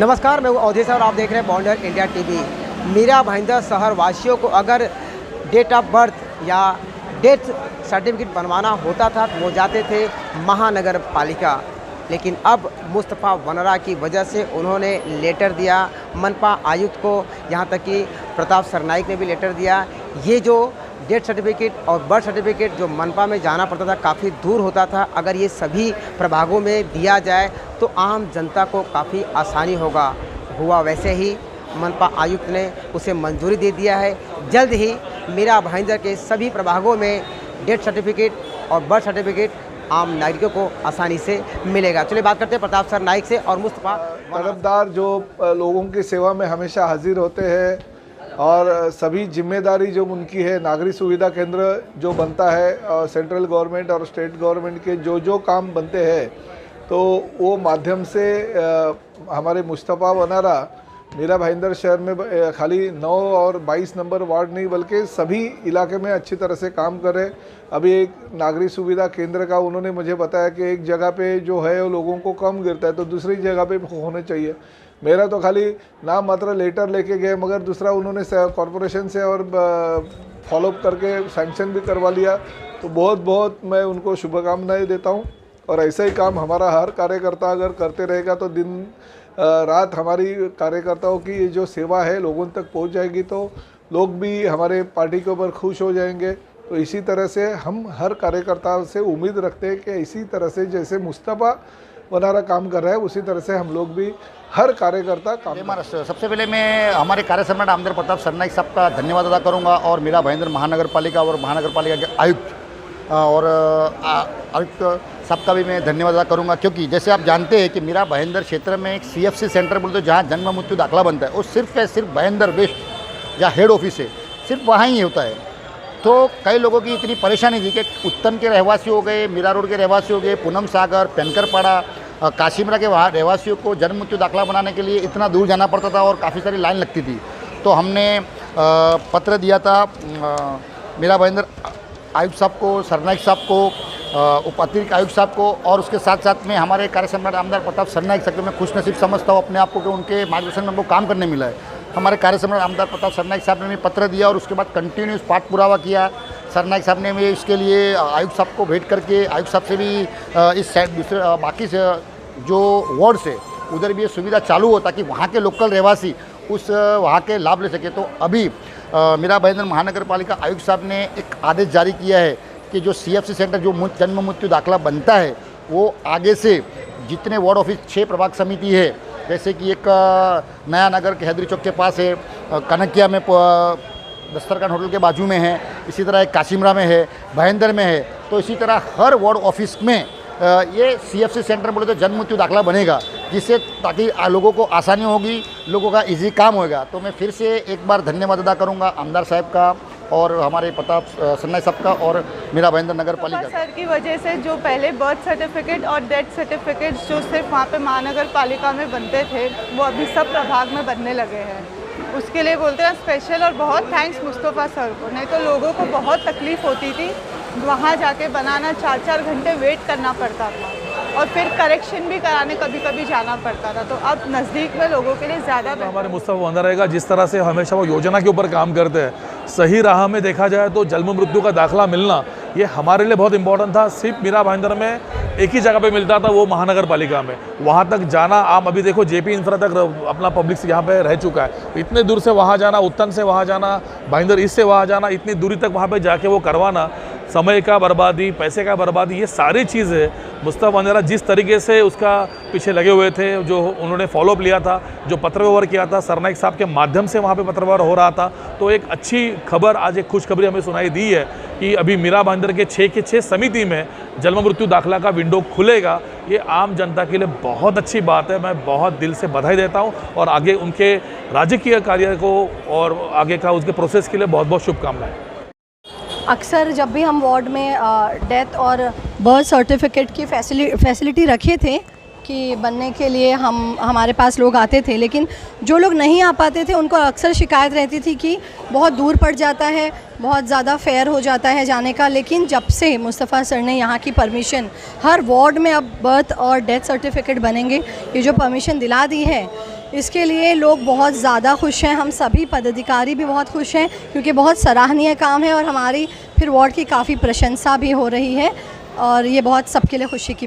नमस्कार, मैं हूँ अवधेश और आप देख रहे हैं बॉन्डर इंडिया टीवी। मीरा भाईंदर शहर वासियों को अगर डेट ऑफ बर्थ या डेथ सर्टिफिकेट बनवाना होता था तो वो जाते थे महानगर पालिका, लेकिन अब मुस्तफ़ा वनरा की वजह से उन्होंने लेटर दिया मनपा आयुक्त को, यहाँ तक कि प्रताप सरनाइक ने भी लेटर दिया। ये जो डेथ सर्टिफिकेट और बर्थ सर्टिफिकेट जो मनपा में जाना पड़ता था, काफ़ी दूर होता था, अगर ये सभी प्रभागों में दिया जाए तो आम जनता को काफ़ी आसानी हुआ वैसे ही मनपा आयुक्त ने उसे मंजूरी दे दिया है। जल्द ही मीरा भाईंदर के सभी प्रभागों में डेथ सर्टिफिकेट और बर्थ सर्टिफिकेट आम नागरिकों को आसानी से मिलेगा। चलिए बात करते हैं प्रताप सरनाइक से और मुस्तफ़ा। तरफदार जो लोगों की सेवा में हमेशा हाजिर होते हैं और सभी जिम्मेदारी जो उनकी है, नागरिक सुविधा केंद्र जो बनता है और सेंट्रल गवर्नमेंट और स्टेट गवर्नमेंट के जो काम बनते हैं, तो वो माध्यम से हमारे मुस्तफ़ा वनारा मीरा भाईंदर शहर में खाली 9 और 22 नंबर वार्ड नहीं बल्कि सभी इलाके में अच्छी तरह से काम कर रहे। अभी एक नागरिक सुविधा केंद्र का उन्होंने मुझे बताया कि एक जगह पे जो है वो लोगों को कम गिरता है तो दूसरी जगह पे होने चाहिए। मेरा तो खाली नाम मात्र लेटर लेके गए, मगर दूसरा उन्होंने कॉरपोरेशन से और फॉलोअप करके सैंक्शन भी करवा लिया। तो बहुत मैं उनको शुभकामनाएं देता हूँ और ऐसा ही काम हमारा हर कार्यकर्ता अगर करते रहेगा तो दिन रात हमारी कार्यकर्ताओं की ये जो सेवा है लोगों तक पहुंच जाएगी, तो लोग भी हमारे पार्टी के ऊपर खुश हो जाएंगे। तो इसी तरह से हम हर कार्यकर्ता से उम्मीद रखते हैं कि इसी तरह से जैसे मुस्तफ़ा वनारा काम कर रहा है उसी तरह से हम लोग भी हर कार्यकर्ता काम करें। महाराष्ट्र सबसे पहले मैं हमारे कार्य सम्राट आमदार प्रताप सरनाइक साहब का धन्यवाद अदा करूँगा और मीरा भाईंदर महानगर पालिका और महानगर पालिका के आयुक्त और आयुक्त साहब का भी मैं धन्यवाद अदा करूँगा, क्योंकि जैसे आप जानते हैं कि मीरा भाईंदर क्षेत्र में एक CFC सेंटर बोलते हैं जहाँ जन्म मृत्यु दाखला बनता है, वो सिर्फ भाईंदर वेस्ट जहाँ हेड ऑफिस है सिर्फ वहाँ ही होता है। तो कई लोगों की इतनी परेशानी थी कि उत्तम के रहवासी हो गए, मीरा रोड के रहवासी हो गए, पूनम सागर, पेनकरपाड़ा, काशीमरा के वहाँ रहवासियों को जन्म मृत्यु दाखला बनाने के लिए इतना दूर जाना पड़ता था और काफ़ी सारी लाइन लगती थी। तो हमने पत्र दिया था मीरा भाईंदर आयुक्त साहब को, सरनाइक साहब को, उप अतिरिक्त आयुक्त साहब को, और उसके साथ साथ में हमारे कार्य सम्राट आमदार प्रताप सरनाइक साहब को मैं खुशनसीब समझता हूँ अपने आप को कि उनके मार्गदर्शन में हमको काम करने मिला है। हमारे कार्य सम्राट आमदार प्रताप सरनाइक साहब ने भी पत्र दिया और उसके बाद कंटिन्यूस पाठ पुरावा किया। सरनाइक साहब ने भी इसके लिए आयुक्त साहब को भेंट करके आयुक्त साहब से भी इस साइड दूसरे बाकी से जो वार्ड से उधर भी ये सुविधा चालू हो ताकि वहाँ के लोकल रहवासी उस वहाँ के लाभ ले सके। तो अभी मीरा भाईंदर महानगर पालिका आयुक्त साहब ने एक आदेश जारी किया है कि जो CFC सेंटर जो जन्म मृत्यु दाखला बनता है वो आगे से जितने वार्ड ऑफिस 6 प्रभाग समिति है, जैसे कि एक नया नगर के हैदरी चौक के पास है, कनकिया में दस्तरखान होटल के बाजू में है, इसी तरह एक काशीमरा में है, भाईंदर में है। तो इसी तरह हर वार्ड ऑफिस में ये CFC सेंटर बोले तो जन्म मृत्यु दाखला बनेगा, जिससे ताकि लोगों को आसानी होगी, लोगों का इजी काम होगा। तो मैं फिर से एक बार धन्यवाद अदा करूंगा आमदार साहब का और हमारे प्रताप सरनाइक साहब का और मीरा भाईंदर नगर पालिका सर की वजह से जो पहले बर्थ सर्टिफिकेट और डेथ सर्टिफिकेट जो सिर्फ वहाँ पे महानगर पालिका में बनते थे वो अभी सब प्रभाग में बनने लगे हैं। उसके लिए बोलते हैं स्पेशल और बहुत थैंक्स मुस्तफ़ा सर को, नहीं तो लोगों को बहुत तकलीफ़ होती थी, वहाँ जाके बनाना 4-4 घंटे वेट करना पड़ता था और फिर करेक्शन भी कराने कभी कभी जाना पड़ता था। तो अब नज़दीक में लोगों के लिए ज़्यादा हमारे मुस्तफ़ा वनारा रहेगा, जिस तरह से हमेशा वो योजना के ऊपर काम करते हैं, सही राह में देखा जाए तो जन्म मृत्यु का दाखला मिलना ये हमारे लिए बहुत इंपॉर्टेंट था। सिर्फ मीरा भाईंदर में एक ही जगह पे मिलता था, वो महानगर पालिका में, वहाँ तक जाना आप अभी देखो JP इंफ्रा तक अपना पब्लिक से यहाँ पे रह चुका है, इतने दूर से वहाँ जाना, उत्तन से वहाँ जाना, भाईंदर ईस्ट से वहाँ जाना, इतनी दूरी तक वहाँ पे जाके वो करवाना, समय का बर्बादी, पैसे का बर्बादी, ये सारी चीज़ें मुस्तफ़ा वनारा जिस तरीके से उसका पीछे लगे हुए थे, जो उन्होंने फॉलोअप लिया था, जो पत्र व्यवहार किया था, सरनाइक साहब के माध्यम से वहाँ पे पत्र व्यवहार हो रहा था। तो एक अच्छी खबर, आज एक खुशखबरी हमें सुनाई दी है कि अभी मीरा भाईंदर के 6 के 6 समिति में जन्म मृत्यु दाखला का विंडो खुलेगा। ये आम जनता के लिए बहुत अच्छी बात है, मैं बहुत दिल से बधाई देता हूँ और आगे उनके राजकीय कार्य को और आगे का उसके प्रोसेस के लिए बहुत बहुत शुभकामनाएं। अक्सर जब भी हम वार्ड में डेथ और बर्थ सर्टिफिकेट की फैसिलिटी रखे थे कि बनने के लिए हमारे पास लोग आते थे, लेकिन जो लोग नहीं आ पाते थे उनको अक्सर शिकायत रहती थी कि बहुत दूर पड़ जाता है, बहुत ज़्यादा फेयर हो जाता है जाने का। लेकिन जब से मुस्तफ़ा सर ने यहाँ की परमिशन, हर वार्ड में अब बर्थ और डेथ सर्टिफिकेट बनेंगे, ये जो परमिशन दिला दी है, इसके लिए लोग बहुत ज़्यादा खुश हैं, हम सभी पदाधिकारी भी बहुत खुश हैं क्योंकि बहुत सराहनीय काम है और हमारी फिर वार्ड की काफ़ी प्रशंसा भी हो रही है और ये बहुत सबके लिए खुशी की